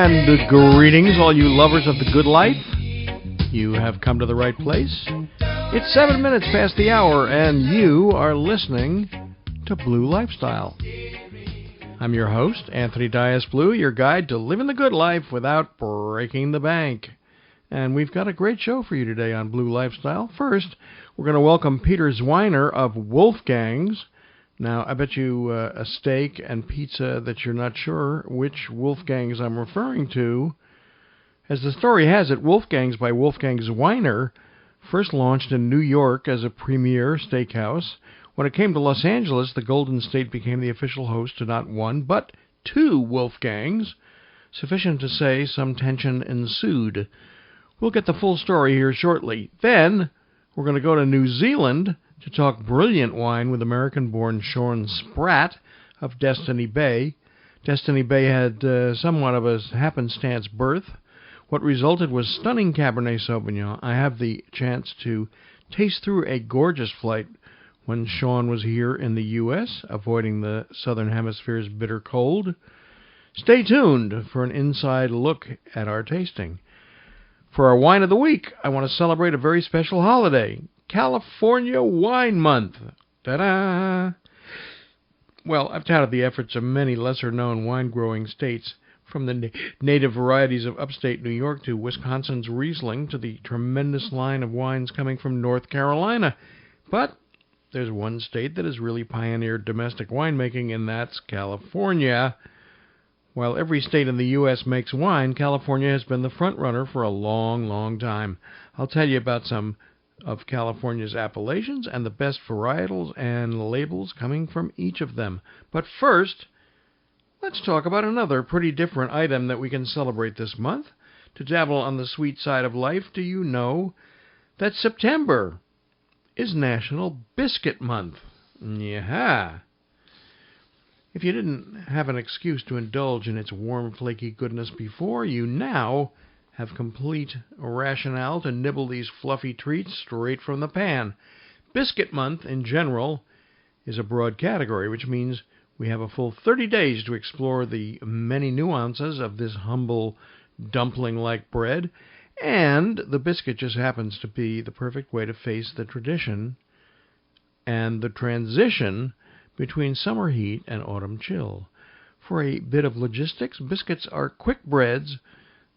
And greetings, all you lovers of the good life. You have come to the right place. It's 7 minutes past the hour, and you are listening to Blue Lifestyle. I'm your host, Anthony Dias Blue, your guide to living the good life without breaking the bank. And we've got a great show for you today on Blue Lifestyle. First, we're going to welcome Peter Zwiner of Wolfgang's. Now, I bet you a steak and pizza that you're not sure which Wolfgang's I'm referring to. As the story has it, Wolfgang's by Wolfgang Zwiner first launched in New York as a premier steakhouse. When it came to Los Angeles, the Golden State became the official host to not one, but two Wolfgang's. Sufficient to say some tension ensued. We'll get the full story here shortly. Then, we're going to go to New Zealand to talk brilliant wine with American-born Sean Spratt of DestinyBay. DestinyBay had somewhat of a happenstance birth. What resulted was stunning Cabernet Sauvignon. I have the chance to taste through a gorgeous flight when Sean was here in the U.S., avoiding the Southern Hemisphere's bitter cold. Stay tuned for an inside look at our tasting. For our wine of the week, I want to celebrate a very special holiday, California Wine Month. Ta-da! Well, I've touted the efforts of many lesser-known wine-growing states, from the native varieties of upstate New York to Wisconsin's Riesling to the tremendous line of wines coming from North Carolina. But there's one state that has really pioneered domestic winemaking, and that's California. While every state in the U.S. makes wine, California has been the front runner for a long, long time. I'll tell you about some of California's appellations and the best varietals and labels coming from each of them. But first, let's talk about another pretty different item that we can celebrate this month. To dabble on the sweet side of life, do you know that September is National Biscuit Month? Yeah. If you didn't have an excuse to indulge in its warm, flaky goodness before, you now have complete rationale to nibble these fluffy treats straight from the pan. Biscuit Month, in general, is a broad category, which means we have a full 30 days to explore the many nuances of this humble dumpling-like bread, and the biscuit just happens to be the perfect way to face the tradition and the transition between summer heat and autumn chill. For a bit of logistics, biscuits are quick breads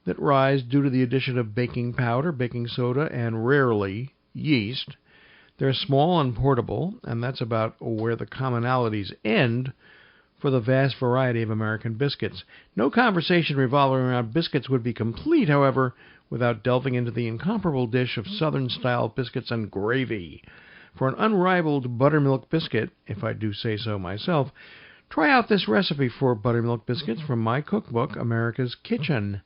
that rise due to the addition of baking powder, baking soda, and rarely yeast. They're small and portable, and that's about where the commonalities end for the vast variety of American biscuits. No conversation revolving around biscuits would be complete, however, without delving into the incomparable dish of Southern-style biscuits and gravy. For an unrivaled buttermilk biscuit, if I do say so myself, try out this recipe for buttermilk biscuits from my cookbook, America's Kitchen.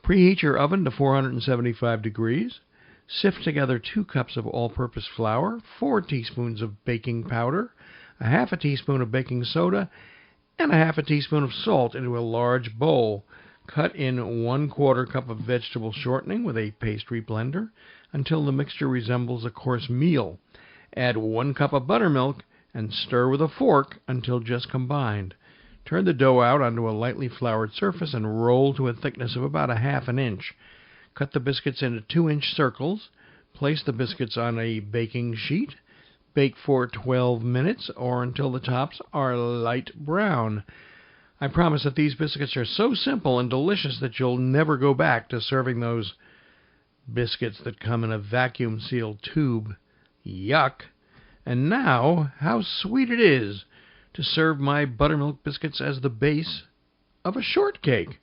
Preheat your oven to 475 degrees. Sift together 2 cups of all-purpose flour, 4 teaspoons of baking powder, a half a teaspoon of baking soda, and a half a teaspoon of salt into a large bowl. Cut in 1/4 cup of vegetable shortening with a pastry blender until the mixture resembles a coarse meal. Add 1 cup of buttermilk and stir with a fork until just combined. Turn the dough out onto a lightly floured surface and roll to a thickness of about 1/2 inch. Cut the biscuits into 2-inch circles. Place the biscuits on a baking sheet. Bake for 12 minutes or until the tops are light brown. I promise that these biscuits are so simple and delicious that you'll never go back to serving those biscuits that come in a vacuum-sealed tube. Yuck! And now, how sweet it is to serve my buttermilk biscuits as the base of a shortcake.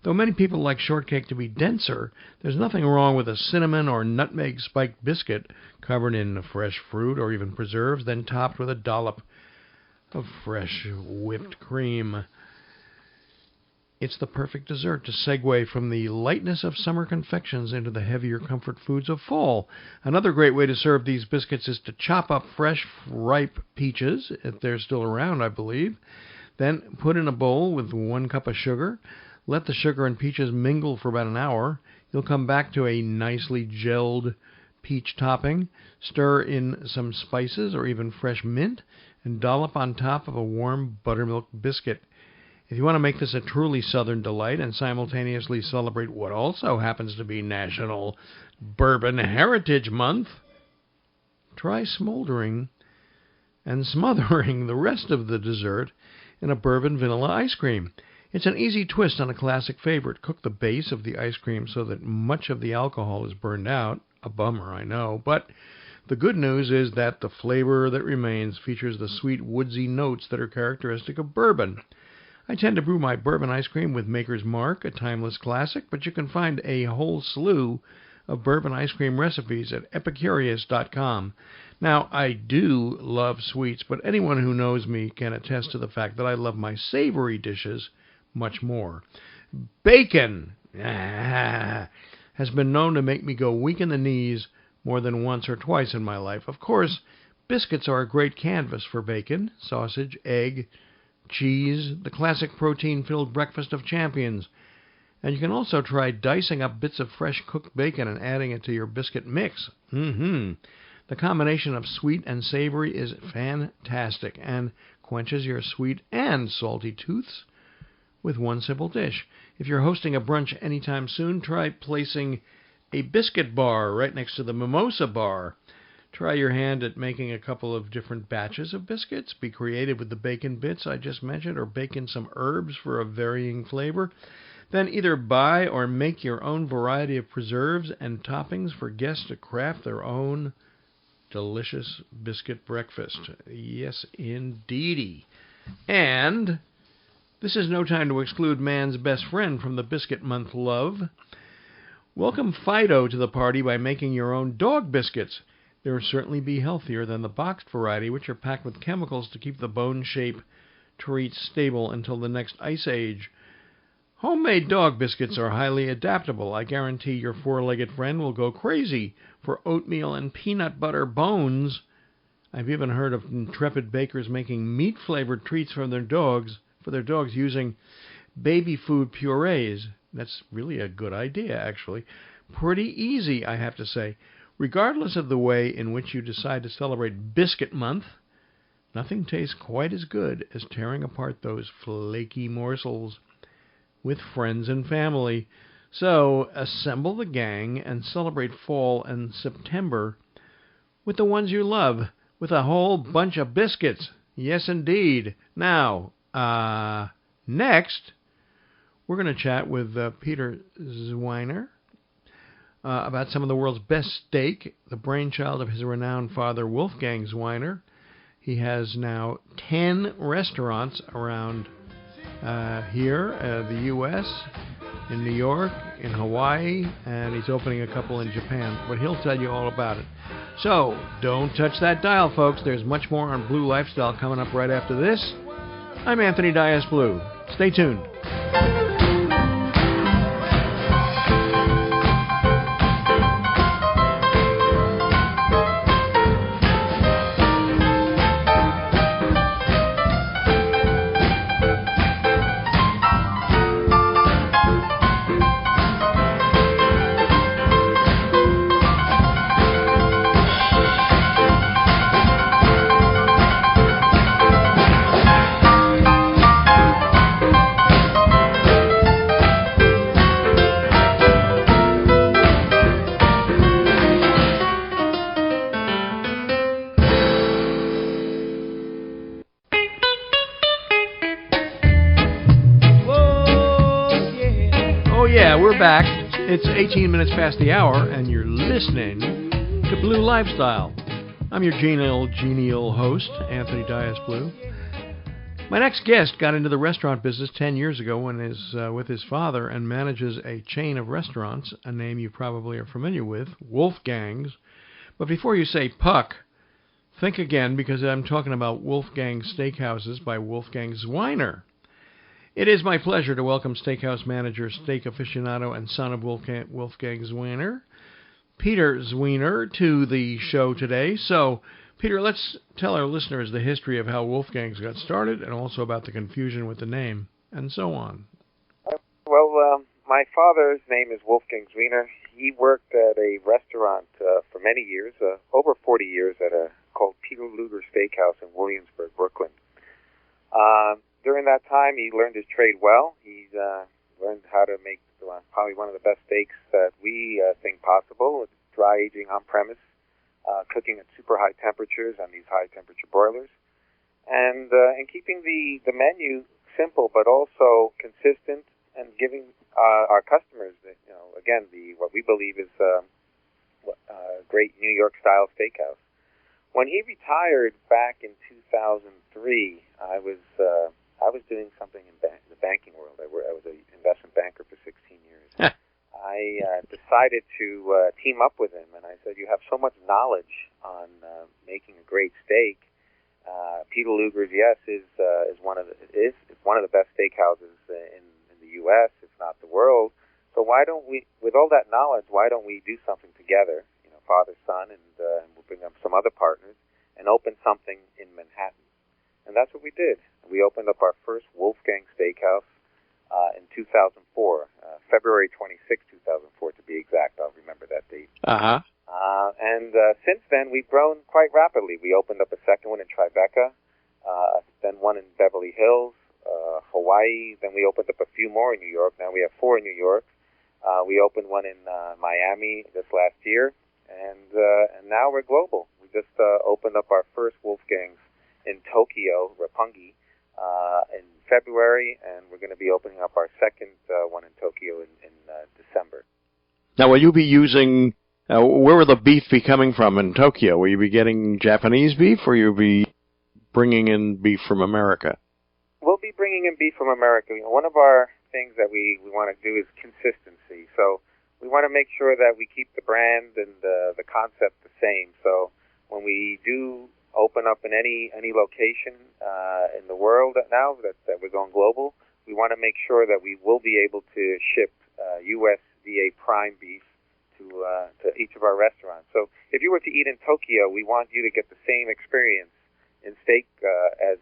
Though many people like shortcake to be denser, there's nothing wrong with a cinnamon or nutmeg-spiked biscuit covered in fresh fruit or even preserves, then topped with a dollop of fresh whipped cream. It's the perfect dessert to segue from the lightness of summer confections into the heavier comfort foods of fall. Another great way to serve these biscuits is to chop up fresh, ripe peaches, if they're still around, I believe. Then put in a bowl with 1 cup of sugar. Let the sugar and peaches mingle for about an hour. You'll come back to a nicely gelled peach topping. Stir in some spices or even fresh mint and dollop on top of a warm buttermilk biscuit. If you want to make this a truly Southern delight and simultaneously celebrate what also happens to be National Bourbon Heritage Month, try smoldering and smothering the rest of the dessert in a bourbon vanilla ice cream. It's an easy twist on a classic favorite. Cook the base of the ice cream so that much of the alcohol is burned out. A bummer, I know, but the good news is that the flavor that remains features the sweet, woodsy notes that are characteristic of bourbon. I tend to brew my bourbon ice cream with Maker's Mark, a timeless classic, but you can find a whole slew of bourbon ice cream recipes at epicurious.com. Now, I do love sweets, but anyone who knows me can attest to the fact that I love my savory dishes much more. Bacon has been known to make me go weak in the knees more than once or twice in my life. Of course, biscuits are a great canvas for bacon, sausage, egg, cheese, the classic protein-filled breakfast of champions. And you can also try dicing up bits of fresh cooked bacon and adding it to your biscuit mix. The combination of sweet and savory is fantastic and quenches your sweet and salty tooths with one simple dish. If you're hosting a brunch anytime soon, try placing a biscuit bar right next to the mimosa bar. Try your hand at making a couple of different batches of biscuits. Be creative with the bacon bits I just mentioned, or bake in some herbs for a varying flavor. Then either buy or make your own variety of preserves and toppings for guests to craft their own delicious biscuit breakfast. Yes, indeedy. And this is no time to exclude man's best friend from the Biscuit Month love. Welcome Fido to the party by making your own dog biscuits. They'll certainly be healthier than the boxed variety, which are packed with chemicals to keep the bone shape treats stable until the next ice age. Homemade dog biscuits are highly adaptable. I guarantee your four-legged friend will go crazy for oatmeal and peanut butter bones. I've even heard of intrepid bakers making meat-flavored treats for their dogs using baby food purees. That's really a good idea, actually. Pretty easy, I have to say. Regardless of the way in which you decide to celebrate Biscuit Month, nothing tastes quite as good as tearing apart those flaky morsels with friends and family. So assemble the gang and celebrate fall and September with the ones you love, with a whole bunch of biscuits. Yes, indeed. Now, next, we're going to chat with Peter Zwiner about some of the world's best steak, the brainchild of his renowned father, Wolfgang Zwiner. He has now 10 restaurants around here, the U.S., in New York, in Hawaii, and he's opening a couple in Japan, but he'll tell you all about it. So, don't touch that dial, folks. There's much more on Blue Lifestyle coming up right after this. I'm Anthony Dias Blue. Stay tuned. Back. It's 18 minutes past the hour, and you're listening to Blue Lifestyle. I'm your genial host, Anthony Dias Blue. My next guest got into the restaurant business 10 years ago with his father and manages a chain of restaurants, a name you probably are familiar with, Wolfgang's. But before you say Puck, think again, because I'm talking about Wolfgang Steakhouses by Wolfgang Zwiner. It is my pleasure to welcome steakhouse manager, steak aficionado, and son of Wolfgang Zwiner, Peter Zwiner, to the show today. So, Peter, let's tell our listeners the history of how Wolfgang's got started and also about the confusion with the name, and so on. Well, my father's name is Wolfgang Zwiner. He worked at a restaurant for many years, over 40 years, called Peter Luger Steakhouse in Williamsburg, Brooklyn. During that time, he learned his trade well. He learned how to make probably one of the best steaks that we think possible, with dry aging on premise, cooking at super high temperatures on these high temperature broilers, and keeping the menu simple but also consistent, and giving our customers, again, what we believe is great New York style steakhouse. When he retired back in 2003, I was doing something in the banking world. I was an investment banker for 16 years. I decided to team up with him, and I said, "You have so much knowledge on making a great steak. Peter Luger's, yes, is one of the best steakhouses in the U.S., if not the world. So why don't we, with all that knowledge, why don't we do something together, father, son, and we'll bring up some other partners and open something in Manhattan." And that's what we did. We opened up our first Wolfgang Steakhouse in 2004, February 26, 2004 to be exact. I'll remember that date. Uh-huh. And since then, we've grown quite rapidly. We opened up a second one in Tribeca, then one in Beverly Hills, Hawaii. Then we opened up a few more in New York. Now we have 4 in New York. We opened one in Miami this last year, and now we're global. We just opened up our first Wolfgangs in Tokyo, Roppongi, in February, and we're going to be opening up our second one in Tokyo in December. Now, will you be using... where will the beef be coming from in Tokyo? Will you be getting Japanese beef, or you'll be bringing in beef from America? We'll be bringing in beef from America. One of our things that we want to do is consistency. So we want to make sure that we keep the brand and the concept the same. So when we do open up in any location in the world now that we're going global, we want to make sure that we will be able to ship USDA prime beef to each of our restaurants. So if you were to eat in Tokyo, we want you to get the same experience in steak as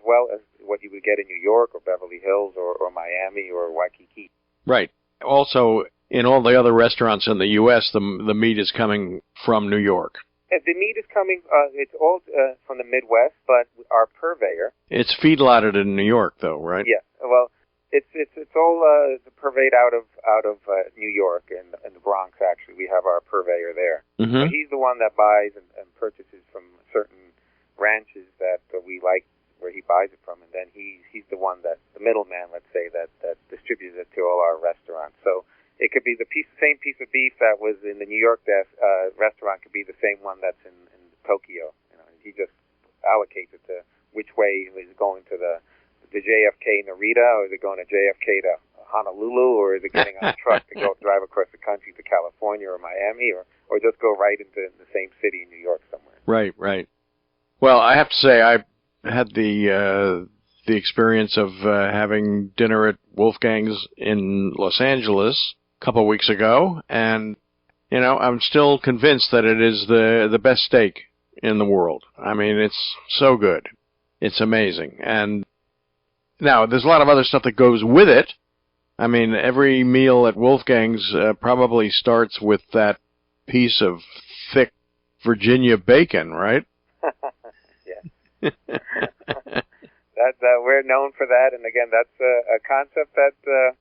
well as what you would get in New York or Beverly Hills or Miami or Waikiki. Right. Also, in all the other restaurants in the U.S., the meat is coming from New York. The meat is coming, it's all from the Midwest, but our purveyor... It's feedlotted in New York, though, right? Yeah. Well, it's all purveyed out of New York and the Bronx, actually. We have our purveyor there. Mm-hmm. So he's the one that buys and purchases from certain ranches that we like, where he buys it from, and then he's the one the middleman, let's say, that distributes it to all our restaurants. So it could be the same piece of beef that was in the New York restaurant could be the same one that's in Tokyo. He just allocates it to which way is it going to the JFK Narita, or is it going to JFK to Honolulu, or is it getting on a truck to go drive across the country to California or Miami, or just go right into the same city in New York somewhere? Right. Well, I have to say, I had the experience of having dinner at Wolfgang's in Los Angeles a couple of weeks ago, and I'm still convinced that it is the best steak in the world. I mean, it's so good. It's amazing. And now, there's a lot of other stuff that goes with it. I mean, every meal at Wolfgang's probably starts with that piece of thick Virginia bacon, right? Yeah. We're known for that, and again, that's a concept that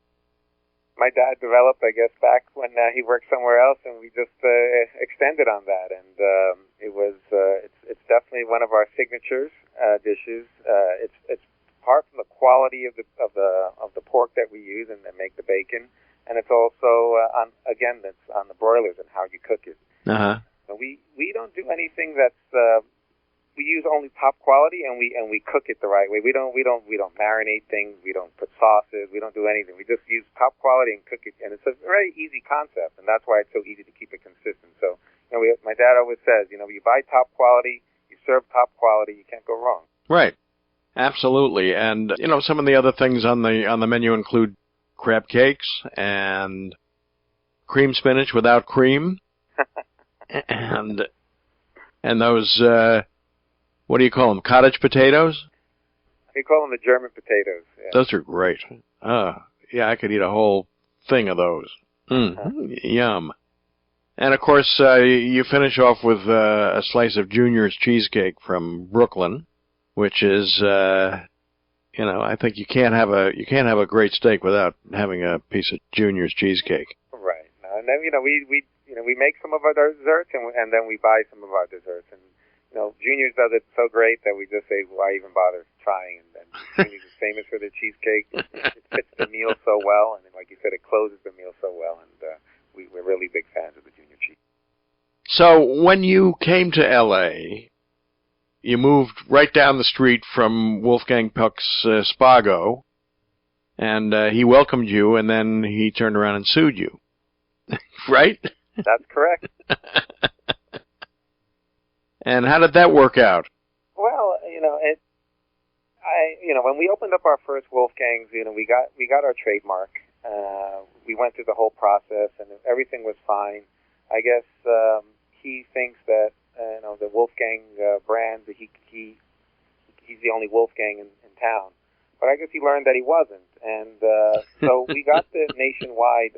my dad developed, I guess, back when he worked somewhere else, and we just extended on that. And it's definitely one of our signatures dishes. It's apart from the quality of the pork that we use and make the bacon, and it's also that's on the broilers and how you cook it. Uh-huh. We don't do anything that's we use only top quality, and we cook it the right way. We don't marinate things. We don't put sauces. We don't do anything. We just use top quality and cook it, and it's a very easy concept, and that's why it's so easy to keep it consistent. So, my dad always says, you buy top quality, you serve top quality, you can't go wrong. Right. Absolutely. And some of the other things on the menu include crab cakes and cream spinach without cream, and those. What do you call them? Cottage potatoes? We call them the German potatoes. Yeah. Those are great. Yeah, I could eat a whole thing of those. Yum. And, of course, you finish off with a slice of Junior's cheesecake from Brooklyn, which is, You know, I think you can't have a great steak without having a piece of Junior's cheesecake. Right. And then we make some of our desserts, and then we buy some of our desserts. And Junior's does it so great that we just say, why even bother trying? And Junior's is famous for their cheesecake. It fits the meal so well, and like you said, it closes the meal so well. And we're really big fans of the Junior cheese. So when you came to L.A., you moved right down the street from Wolfgang Puck's Spago, and he welcomed you, and then he turned around and sued you. Right? That's correct. And how did that work out? Well, when we opened up our first Wolfgangs, we got our trademark. We went through the whole process, and everything was fine. I guess he thinks that the Wolfgang brand, he's the only Wolfgang in town. But I guess he learned that he wasn't, and so we got the nationwide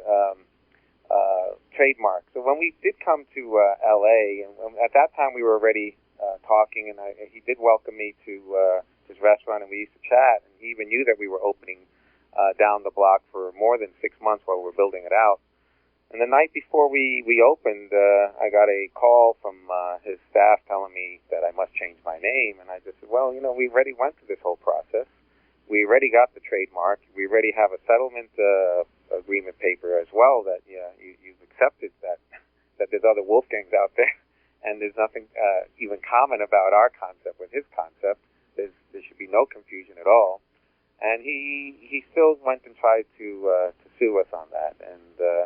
trademark. So when we did come to L.A., and at that time we were already talking, and he did welcome me to his restaurant, and we used to chat, and he even knew that we were opening down the block for more than 6 months while we were building it out. And the night before we opened, I got a call from his staff telling me that I must change my name, and I just said, well, we already went through this whole process. We already got the trademark. We already have a settlement agreement paper as well that you've accepted that there's other Wolfgangs out there, and there's nothing even common about our concept with his concept. There should be no confusion at all. And he still went and tried to sue us on that, and the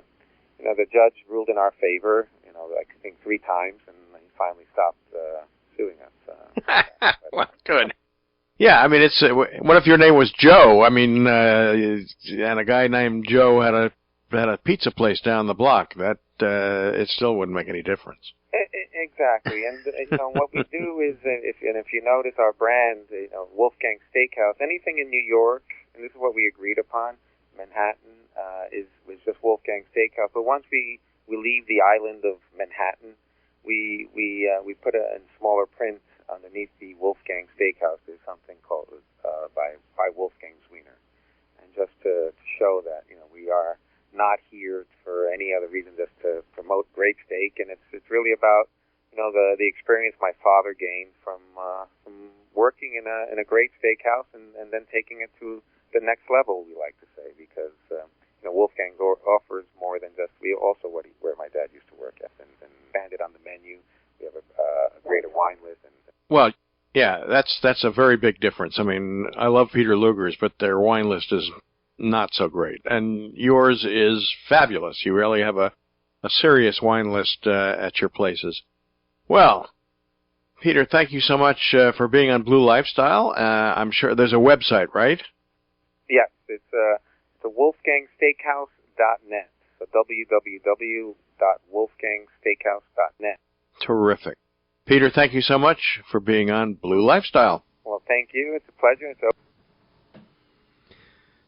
judge ruled in our favor, I think 3 times, and he finally stopped suing us. Well, good. Yeah, I mean, it's what if your name was Joe? I mean, and a guy named Joe had a pizza place down the block. That it still wouldn't make any difference. Exactly, and what we do is, if you notice our brand, Wolfgang Steakhouse, anything in New York, and this is what we agreed upon, Manhattan was just Wolfgang Steakhouse. But once we leave the island of Manhattan, we put in smaller print underneath the Wolfgang Steakhouse. There's something called by Wolfgang Zwiener, and just to show that we are not here for any other reason, just to promote great steak, and it's really about the experience my father gained from working in a great steakhouse and then taking it to the next level, we like to say, because Wolfgang offers more than just where my dad used to work at, and expanded on the menu. We have a greater wine list. Well, yeah, that's a very big difference. I mean, I love Peter Luger's, but their wine list is not so great, and yours is fabulous. You really have a serious wine list at your places. Well, Peter, thank you so much for being on Blue Lifestyle. I'm sure there's a website, right? Yes, it's the wolfgangsteakhouse.net. So www.wolfgangsteakhouse.net. Terrific. Peter, thank you so much for being on Blue Lifestyle. Well, thank you. It's a pleasure.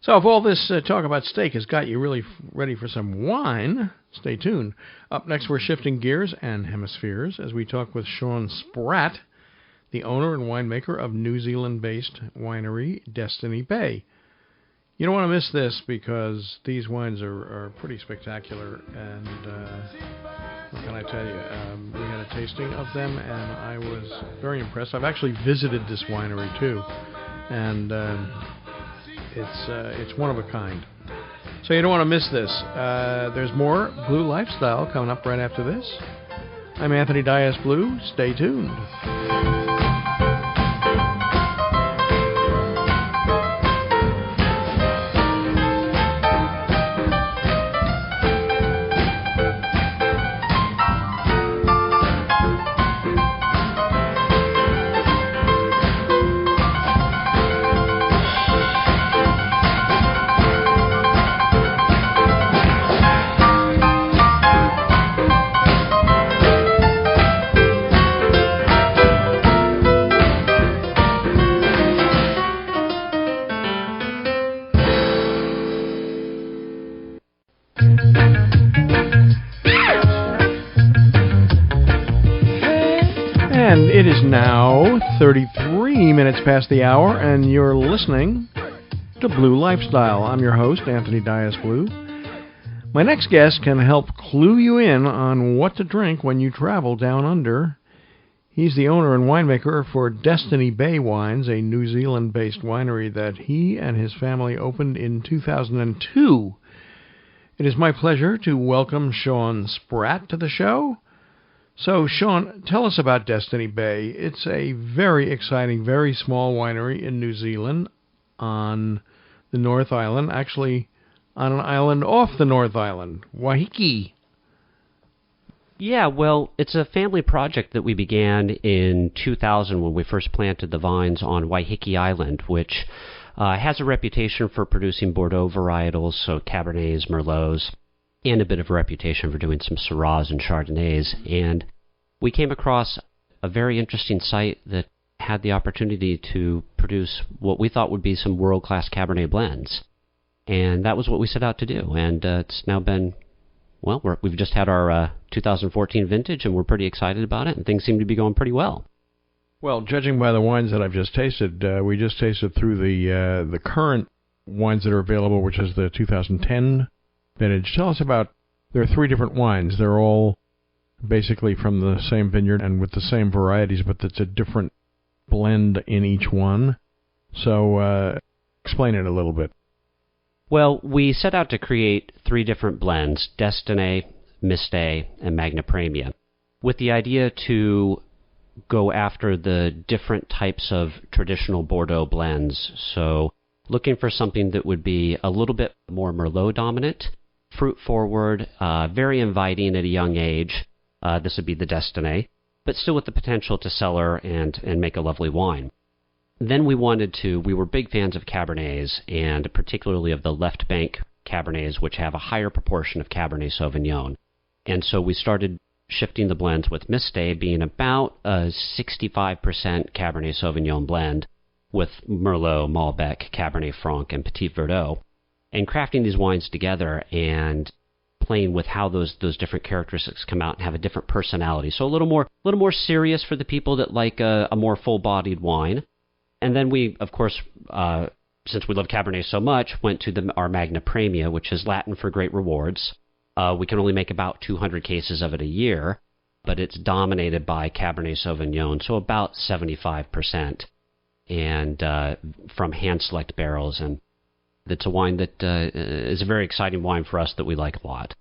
So if all this talk about steak has got you really ready for some wine, stay tuned. Up next, we're shifting gears and hemispheres as we talk with Sean Spratt, the owner and winemaker of New Zealand-based winery DestinyBay. You don't want to miss this because these wines are pretty spectacular, and what can I tell you? We had a tasting of them, and I was very impressed. I've actually visited this winery too, and it's one of a kind. So you don't want to miss this. There's more Blue Lifestyle coming up right after this. I'm Anthony Dias-Blue. Stay tuned. And it is now 33 minutes past the hour, and you're listening to Blue Lifestyle. I'm your host, Anthony Dias-Blue. My next guest can help clue you in on what to drink when you travel down under. He's the owner and winemaker for DestinyBay Wines, a New Zealand-based winery that he and his family opened in 2002. It is my pleasure to welcome Sean Spratt to the show. So, Sean, tell us about DestinyBay. It's a very exciting, very small winery in New Zealand on the North Island, actually on an island off the North Island, Waiheke. Yeah, well, it's a family project that we began in 2000 when we first planted the vines on Waiheke Island, which has a reputation for producing Bordeaux varietals, so Cabernets, Merlots, and a bit of a reputation for doing some Syrahs and Chardonnays. And we came across a very interesting site that had the opportunity to produce what we thought would be some world-class Cabernet blends. And that was what we set out to do. And it's now been, well, we've just had our 2014 vintage, and we're pretty excited about it, and things seem to be going pretty well. Well, judging by the wines that I've just tasted, we just tasted through the current wines that are available, which is the 2010 vintage. Tell us about, there are 3 different wines. They're all basically from the same vineyard and with the same varieties, but it's a different blend in each one. So explain it a little bit. Well, we set out to create 3 different blends, Destinée, Mistée, and Magna Premia, with the idea to go after the different types of traditional Bordeaux blends. So looking for something that would be a little bit more Merlot dominant, fruit forward, very inviting at a young age. This would be the Destinée, but still with the potential to cellar and make a lovely wine. Then we were big fans of Cabernets, and particularly of the left bank Cabernets, which have a higher proportion of Cabernet Sauvignon. And so we started shifting the blends, with Mistée being about a 65% Cabernet Sauvignon blend with Merlot, Malbec, Cabernet Franc, and Petit Verdot, and crafting these wines together and playing with how those different characteristics come out and have a different personality. So a little more serious for the people that like a more full-bodied wine. And then we, of course, since we love Cabernet so much, went to our Magna Premia, which is Latin for great rewards. We can only make about 200 cases of it a year, but it's dominated by Cabernet Sauvignon, so about 75%, and from hand-select barrels. And it's a wine that is a very exciting wine for us that we like a lot.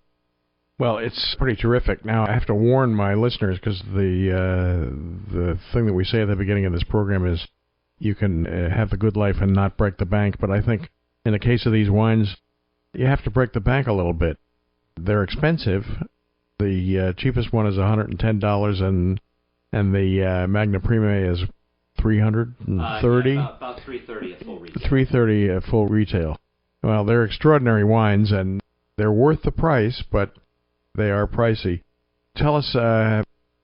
Well, it's pretty terrific. Now, I have to warn my listeners, because the thing that we say at the beginning of this program is you can have the good life and not break the bank, but I think in the case of these wines, you have to break the bank a little bit. They're expensive. The cheapest one is $110, and the Magna Premia is $330. About $330 at full retail. $330 at full retail. Well, they're extraordinary wines, and they're worth the price, but they are pricey. Tell us,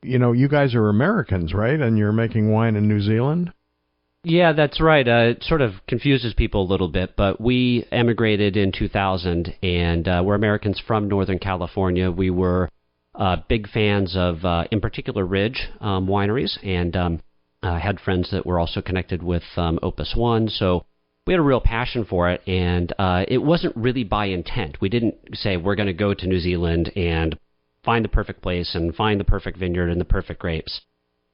you guys are Americans, right? And you're making wine in New Zealand? Yeah, that's right. It sort of confuses people a little bit, but we emigrated in 2000, and we're Americans from Northern California. We were big fans of, in particular, Ridge wineries, and had friends that were also connected with Opus One, so we had a real passion for it, and it wasn't really by intent. We didn't say we're going to go to New Zealand and find the perfect place and find the perfect vineyard and the perfect grapes.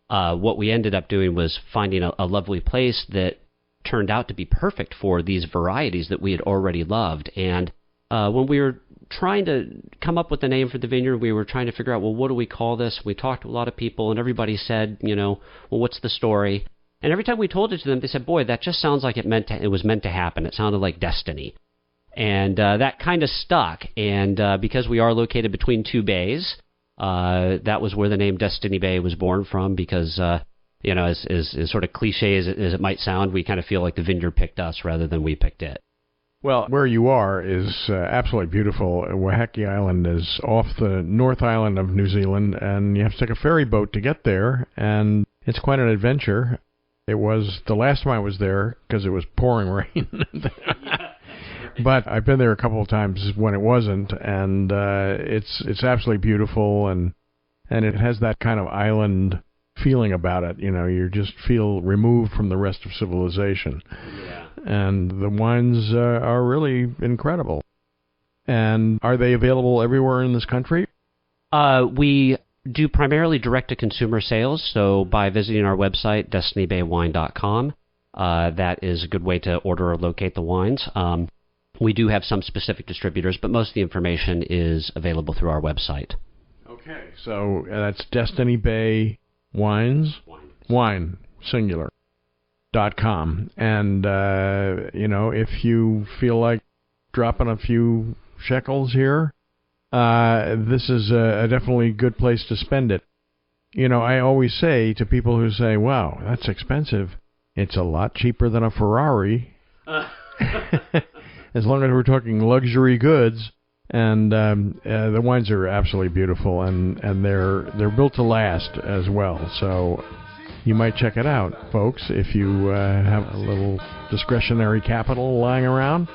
What we ended up doing was finding a lovely place that turned out to be perfect for these varieties that we had already loved. And when we were trying to come up with a name for the vineyard, we were trying to figure out, well, what do we call this? We talked to a lot of people, and everybody said, well, what's the story? And every time we told it to them, they said, boy, that just sounds like it was meant to happen. It sounded like destiny. And that kind of stuck. And because we are located between 2 bays, that was where the name DestinyBay was born from, because, as sort of cliche as it might sound, we kind of feel like the vineyard picked us rather than we picked it. Well, where you are is absolutely beautiful. Waiheke Island is off the North Island of New Zealand, and you have to take a ferry boat to get there, and it's quite an adventure. It was the last time I was there because it was pouring rain. But I've been there a couple of times when it wasn't, and it's absolutely beautiful, and it has that kind of island feeling about it. You just feel removed from the rest of civilization. Yeah. and the wines are really incredible. And are they available everywhere in this country? We do primarily direct-to-consumer sales, so by visiting our website, DestinyBayWine.com, that is a good way to order or locate the wines. We do have some specific distributors, but most of the information is available through our website. Okay, so that's DestinyBay Wine, singular, .com. And, if you feel like dropping a few shekels here, this is a definitely good place to spend it. I always say to people who say, wow, that's expensive, it's a lot cheaper than a Ferrari. As long as we're talking luxury goods. And the wines are absolutely beautiful, and they're built to last as well. So you might check it out, folks, if you have a little discretionary capital lying around.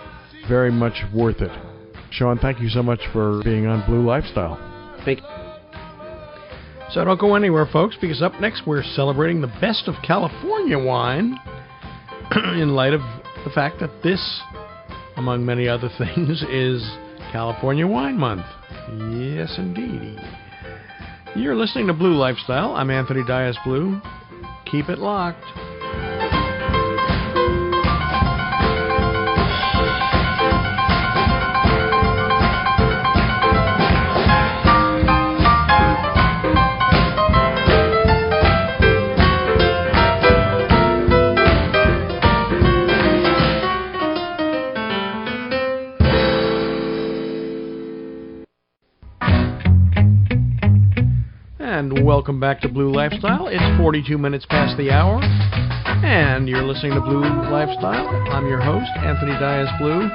Very much worth it. Sean, thank you so much for being on Blue Lifestyle. Thank you. So don't go anywhere, folks, because up next we're celebrating the best of California wine in light of the fact that this, among many other things, is California Wine Month. Yes, indeed. You're listening to Blue Lifestyle. I'm Anthony Dias Blue. Keep it locked. And welcome back to Blue Lifestyle. It's 42 minutes past the hour, and you're listening to Blue Lifestyle. I'm your host, Anthony Dias Blue.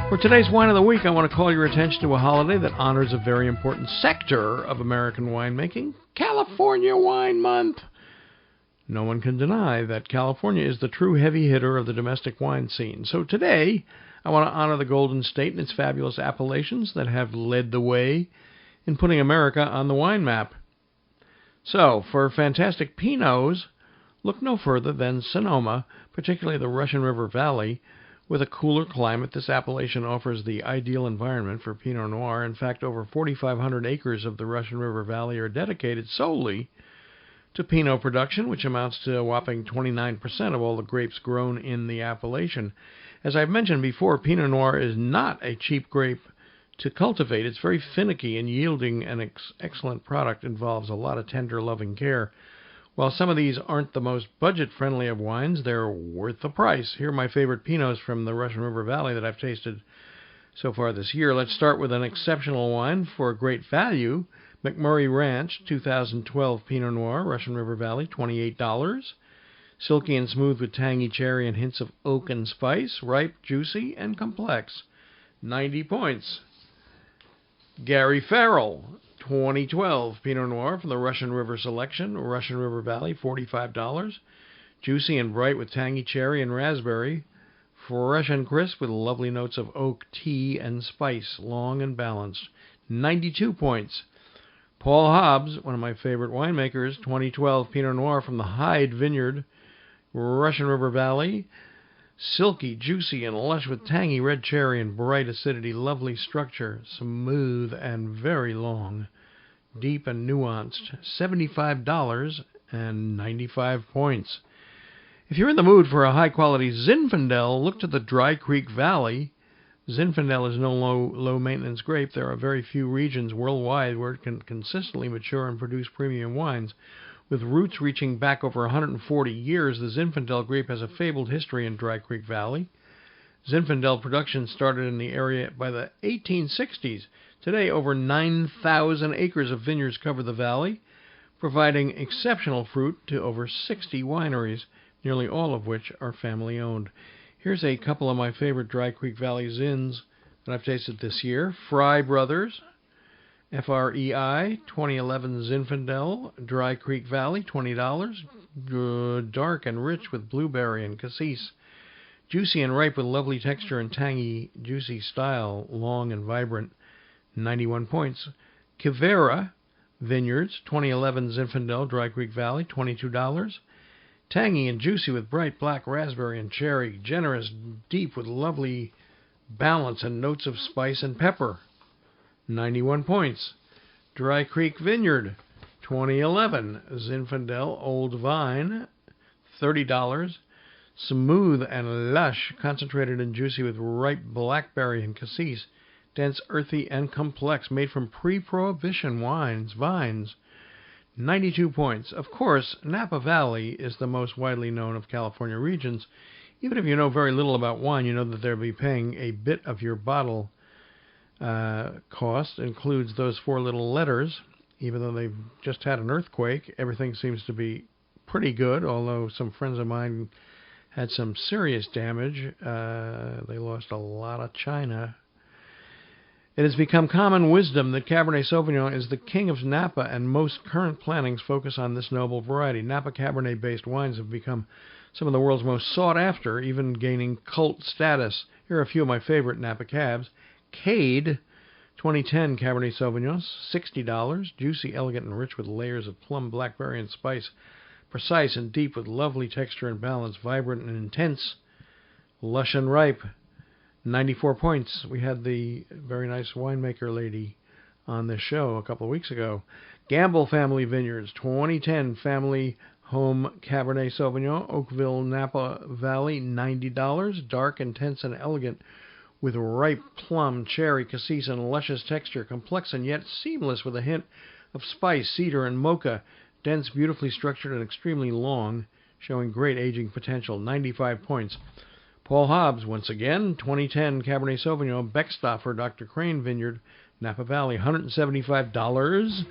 For today's Wine of the Week, I want to call your attention to a holiday that honors a very important sector of American winemaking, California Wine Month. No one can deny that California is the true heavy hitter of the domestic wine scene. So today, I want to honor the Golden State and its fabulous appellations that have led the way in putting America on the wine map. So, for fantastic Pinots, look no further than Sonoma, particularly the Russian River Valley. With a cooler climate, this appellation offers the ideal environment for Pinot Noir. In fact, over 4,500 acres of the Russian River Valley are dedicated solely to Pinot production, which amounts to a whopping 29% of all the grapes grown in the appellation. As I've mentioned before, Pinot Noir is not a cheap grape to cultivate. It's very finicky, and yielding an excellent product involves a lot of tender, loving care. While some of these aren't the most budget-friendly of wines, they're worth the price. Here are my favorite Pinots from the Russian River Valley that I've tasted so far this year. Let's start with an exceptional wine for a great value. McMurray Ranch 2012 Pinot Noir, Russian River Valley, $28. Silky and smooth with tangy cherry and hints of oak and spice, ripe, juicy, and complex. 90 points. Gary Farrell, 2012 Pinot Noir from the Russian River Selection, Russian River Valley, $45. Juicy and bright with tangy cherry and raspberry. Fresh and crisp with lovely notes of oak, tea, and spice. Long and balanced. 92 points. Paul Hobbs, one of my favorite winemakers, 2012 Pinot Noir from the Hyde Vineyard, Russian River Valley. Silky, juicy, and lush with tangy red cherry and bright acidity. Lovely structure, smooth and very long. Deep and nuanced. $75 and 95 points. If you're in the mood for a high-quality Zinfandel, look to the Dry Creek Valley. Zinfandel is no low-maintenance grape. There are very few regions worldwide where it can consistently mature and produce premium wines. With roots reaching back over 140 years, the Zinfandel grape has a fabled history in Dry Creek Valley. Zinfandel production started in the area by the 1860s. Today, over 9,000 acres of vineyards cover the valley, providing exceptional fruit to over 60 wineries, nearly all of which are family-owned. Here's a couple of my favorite Dry Creek Valley Zins that I've tasted this year. Fry Brothers, FREI, 2011 Zinfandel, Dry Creek Valley, $20. Dark and rich with blueberry and cassis. Juicy and ripe with lovely texture and tangy, juicy style, long and vibrant, 91 points. Quivira Vineyards, 2011 Zinfandel, Dry Creek Valley, $22. Tangy and juicy with bright black raspberry and cherry. Generous, deep with lovely balance and notes of spice and pepper. 91 points. Dry Creek Vineyard, 2011. Zinfandel Old Vine, $30. Smooth and lush, concentrated and juicy with ripe blackberry and cassis. Dense, earthy, and complex, made from pre-Prohibition vines. 92 points. Of course, Napa Valley is the most widely known of California regions. Even if you know very little about wine, you know that they'll be paying a bit of your bottle cost. Includes those 4 little letters. Even though they've just had an earthquake, everything seems to be pretty good, although some friends of mine had some serious damage. They lost a lot of china. It has become common wisdom that Cabernet Sauvignon is the king of Napa, and most current plantings focus on this noble variety. Napa Cabernet-based wines have become some of the world's most sought after, even gaining cult status. Here are a few of my favorite Napa Cabs. Cade, 2010 Cabernet Sauvignon, $60. Juicy, elegant, and rich with layers of plum, blackberry, and spice. Precise and deep with lovely texture and balance. Vibrant and intense. Lush and ripe. 94 points. We had the very nice winemaker lady on this show a couple of weeks ago. Gamble Family Vineyards, 2010 Family Home Cabernet Sauvignon, Oakville, Napa Valley, $90. Dark, intense, and elegant with ripe plum, cherry, cassis, and luscious texture. Complex and yet seamless with a hint of spice, cedar, and mocha. Dense, beautifully structured, and extremely long, showing great aging potential. 95 points. Paul Hobbs, once again, 2010 Cabernet Sauvignon, Beckstoffer, Dr. Crane Vineyard, Napa Valley, $175.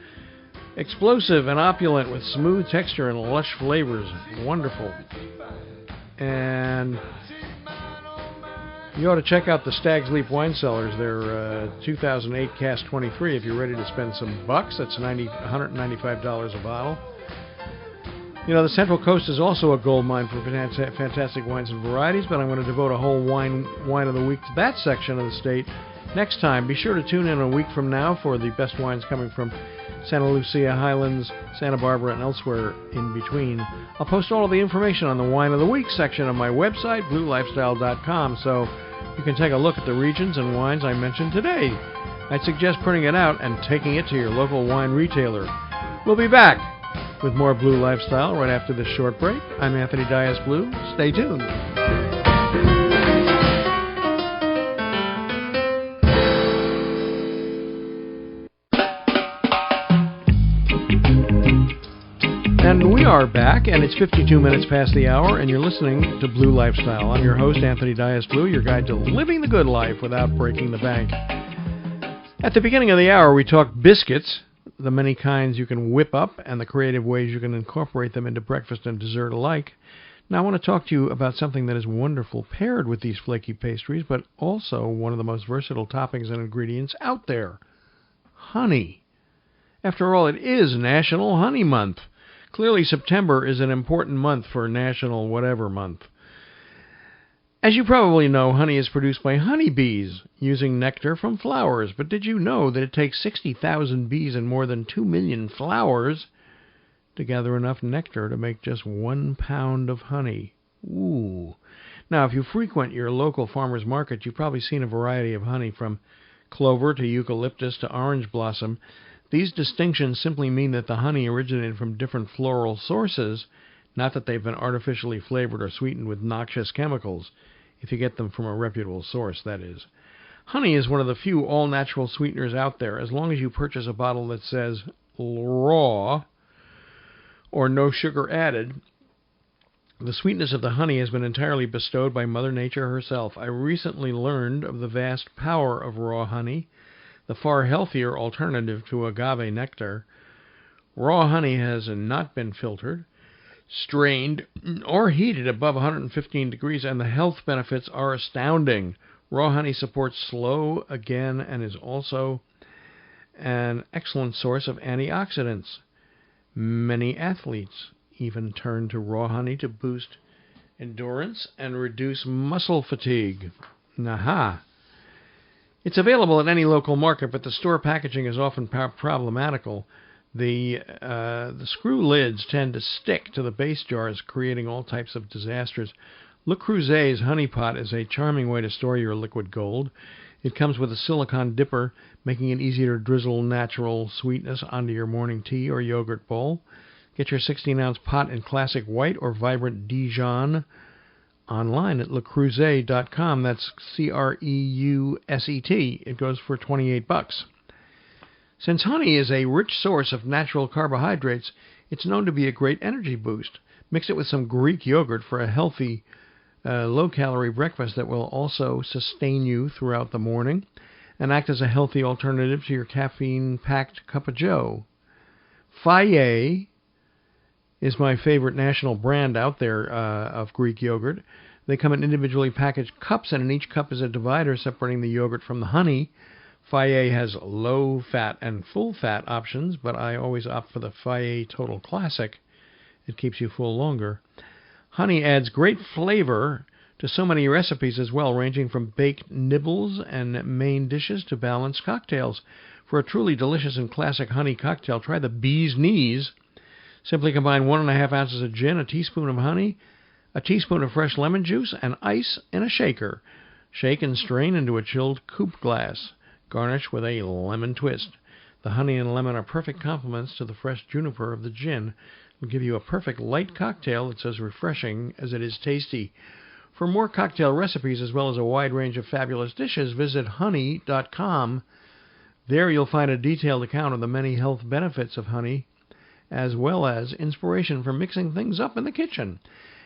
Explosive and opulent with smooth texture and lush flavors. Wonderful. And you ought to check out the Stag's Leap Wine Cellars. They're 2008 Cask 23 if you're ready to spend some bucks. That's $195 a bottle. You know, the Central Coast is also a gold mine for fantastic wines and varieties, but I'm going to devote a whole wine of the week to that section of the state next time. Be sure to tune in a week from now for the best wines coming from Santa Lucia, Highlands, Santa Barbara, and elsewhere in between. I'll post all of the information on the Wine of the Week section of my website, bluelifestyle.com, so you can take a look at the regions and wines I mentioned today. I'd suggest printing it out and taking it to your local wine retailer. We'll be back with more Blue Lifestyle right after this short break. I'm Anthony Dias Blue. Stay tuned. And we are back, and it's 52 minutes past the hour, and you're listening to Blue Lifestyle. I'm your host, Anthony Dias Blue, your guide to living the good life without breaking the bank. At the beginning of the hour, we talked biscuits, the many kinds you can whip up, and the creative ways you can incorporate them into breakfast and dessert alike. Now I want to talk to you about something that is wonderful paired with these flaky pastries, but also one of the most versatile toppings and ingredients out there. Honey. After all, it is National Honey Month. Clearly, September is an important month for National Whatever Month. As you probably know, honey is produced by honeybees using nectar from flowers. But did you know that it takes 60,000 bees and more than 2 million flowers to gather enough nectar to make just 1 pound of honey? Ooh. Now, if you frequent your local farmer's market, you've probably seen a variety of honey from clover to eucalyptus to orange blossom. These distinctions simply mean that the honey originated from different floral sources, not that they've been artificially flavored or sweetened with noxious chemicals, if you get them from a reputable source, that is. Honey is one of the few all-natural sweeteners out there, as long as you purchase a bottle that says raw or no sugar added. The sweetness of the honey has been entirely bestowed by Mother Nature herself. I recently learned of the vast power of raw honey, the far healthier alternative to agave nectar. Raw honey has not been filtered, strained, or heated above 115 degrees, and the health benefits are astounding. Raw honey supports slow again and is also an excellent source of antioxidants. Many athletes even turn to raw honey to boost endurance and reduce muscle fatigue. Aha! It's available at any local market, but the store packaging is often problematical. The screw lids tend to stick to the base jars, creating all types of disasters. Le Creuset's honey pot is a charming way to store your liquid gold. It comes with a silicone dipper, making it easier to drizzle natural sweetness onto your morning tea or yogurt bowl. Get your 16-ounce pot in classic white or vibrant Dijon online at lecreuset.com. That's Creuset. It goes for $28. Since honey is a rich source of natural carbohydrates, it's known to be a great energy boost. Mix it with some Greek yogurt for a healthy, low-calorie breakfast that will also sustain you throughout the morning and act as a healthy alternative to your caffeine-packed cup of joe. Fage is my favorite national brand out there of Greek yogurt. They come in individually packaged cups, and in each cup is a divider separating the yogurt from the honey. Fage has low-fat and full-fat options, but I always opt for the Fage Total Classic. It keeps you full longer. Honey adds great flavor to so many recipes as well, ranging from baked nibbles and main dishes to balanced cocktails. For a truly delicious and classic honey cocktail, try the Bee's Knees. Simply combine 1.5 ounces of gin, a teaspoon of honey, a teaspoon of fresh lemon juice, and ice in a shaker. Shake and strain into a chilled coupe glass. Garnish with a lemon twist. The honey and lemon are perfect complements to the fresh juniper of the gin. It will give you a perfect light cocktail that's as refreshing as it is tasty. For more cocktail recipes as well as a wide range of fabulous dishes, visit honey.com. There you'll find a detailed account of the many health benefits of honey, as well as inspiration for mixing things up in the kitchen.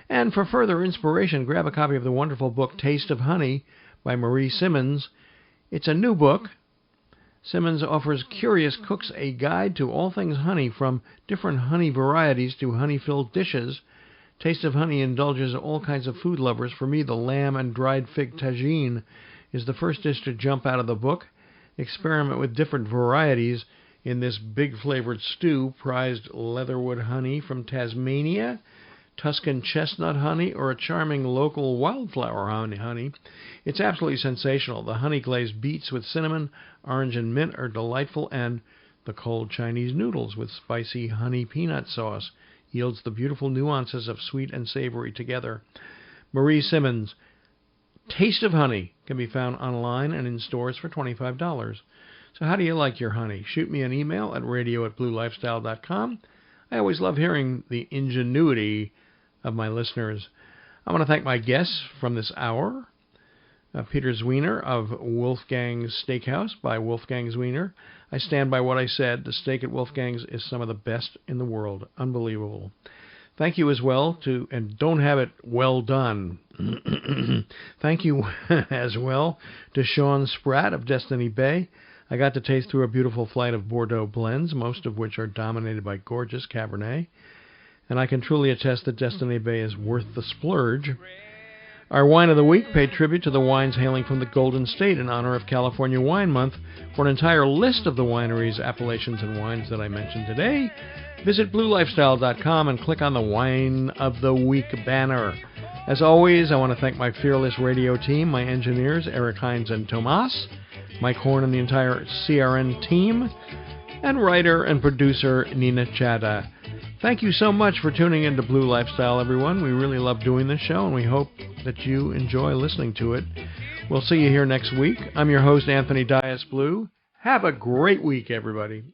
And for further inspiration, grab a copy of the wonderful book Taste of Honey by Marie Simmons. It's a new book. Simmons offers curious cooks a guide to all things honey, from different honey varieties to honey-filled dishes. Taste of Honey indulges all kinds of food lovers. For me, the lamb and dried fig tagine is the first dish to jump out of the book. Experiment with different varieties in this big flavored stew: prized leatherwood honey from Tasmania, Tuscan chestnut honey, or a charming local wildflower honey. It's absolutely sensational. The honey glazed beets with cinnamon, orange, and mint are delightful, and the cold Chinese noodles with spicy honey peanut sauce yields the beautiful nuances of sweet and savory together. Marie Simmons' Taste of Honey can be found online and in stores for $25. So how do you like your honey? Shoot me an email at radio@bluelifestyle.com. I always love hearing the ingenuity of my listeners. I want to thank my guests from this hour. Peter Zwiener of Wolfgang's Steakhouse by Wolfgang Zwiener. I stand by what I said. The steak at Wolfgang's is some of the best in the world. Unbelievable. Thank you as well to, and don't have it well done. Thank you as well to Sean Spratt of DestinyBay. I got to taste through a beautiful flight of Bordeaux blends, most of which are dominated by gorgeous Cabernet. And I can truly attest that DestinyBay is worth the splurge. Our Wine of the Week paid tribute to the wines hailing from the Golden State in honor of California Wine Month. For an entire list of the wineries, appellations, and wines that I mentioned today, visit bluelifestyle.com and click on the Wine of the Week banner. As always, I want to thank my fearless radio team, my engineers, Eric Hines and Tomas, Mike Horn and the entire CRN team, and writer and producer Nina Chada. Thank you so much for tuning in to Blue Lifestyle, everyone. We really love doing this show, and we hope that you enjoy listening to it. We'll see you here next week. I'm your host, Anthony Dias Blue. Have a great week, everybody.